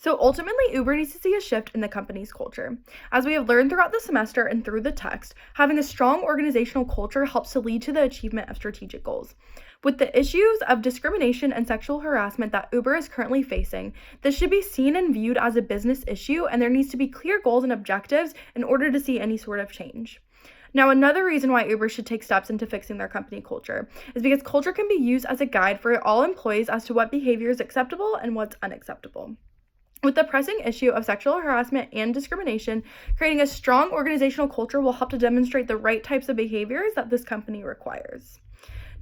So ultimately, Uber needs to see a shift in the company's culture. As we have learned throughout the semester and through the text, having a strong organizational culture helps to lead to the achievement of strategic goals. With the issues of discrimination and sexual harassment that Uber is currently facing, this should be seen and viewed as a business issue, and there needs to be clear goals and objectives in order to see any sort of change. Now, another reason why Uber should take steps into fixing their company culture is because culture can be used as a guide for all employees as to what behavior is acceptable and what's unacceptable. With the pressing issue of sexual harassment and discrimination, creating a strong organizational culture will help to demonstrate the right types of behaviors that this company requires.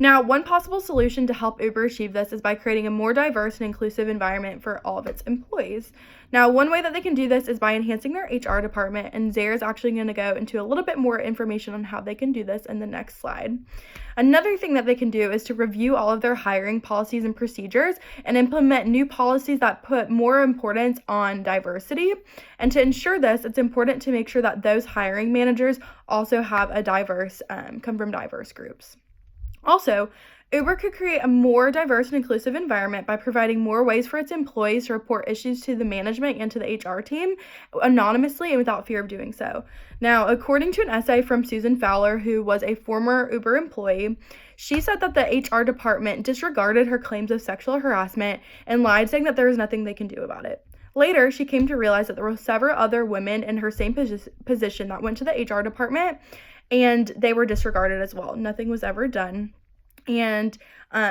Now, one possible solution to help Uber achieve this is by creating a more diverse and inclusive environment for all of its employees. Now, one way that they can do this is by enhancing their HR department, and Zaire is actually going to go into a little bit more information on how they can do this in the next slide. Another thing that they can do is to review all of their hiring policies and procedures and implement new policies that put more importance on diversity. And to ensure this, it's important to make sure that those hiring managers also have come from diverse groups. Also, Uber could create a more diverse and inclusive environment by providing more ways for its employees to report issues to the management and to the HR team anonymously and without fear of doing so. Now, according to an essay from Susan Fowler, who was a former Uber employee, she said that the HR department disregarded her claims of sexual harassment and lied, saying that there was nothing they can do about it. Later, she came to realize that there were several other women in her same position that went to the HR department, and they were disregarded as well. Nothing was ever done. And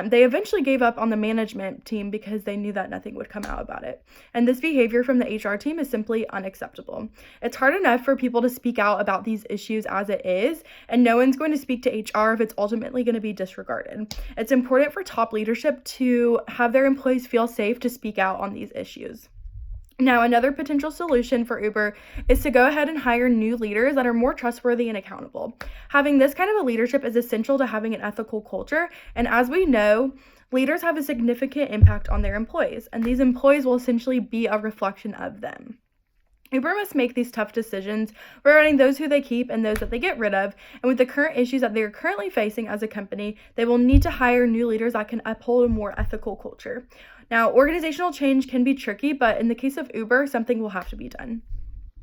they eventually gave up on the management team because they knew that nothing would come out about it. And this behavior from the HR team is simply unacceptable. It's hard enough for people to speak out about these issues as it is, and no one's going to speak to HR if it's ultimately going to be disregarded. It's important for top leadership to have their employees feel safe to speak out on these issues. Now, another potential solution for Uber is to go ahead and hire new leaders that are more trustworthy and accountable. Having this kind of a leadership is essential to having an ethical culture, and as we know, leaders have a significant impact on their employees, and these employees will essentially be a reflection of them. Uber must make these tough decisions regarding those who they keep and those that they get rid of, and with the current issues that they are currently facing as a company, they will need to hire new leaders that can uphold a more ethical culture. Now, organizational change can be tricky, but in the case of Uber, something will have to be done.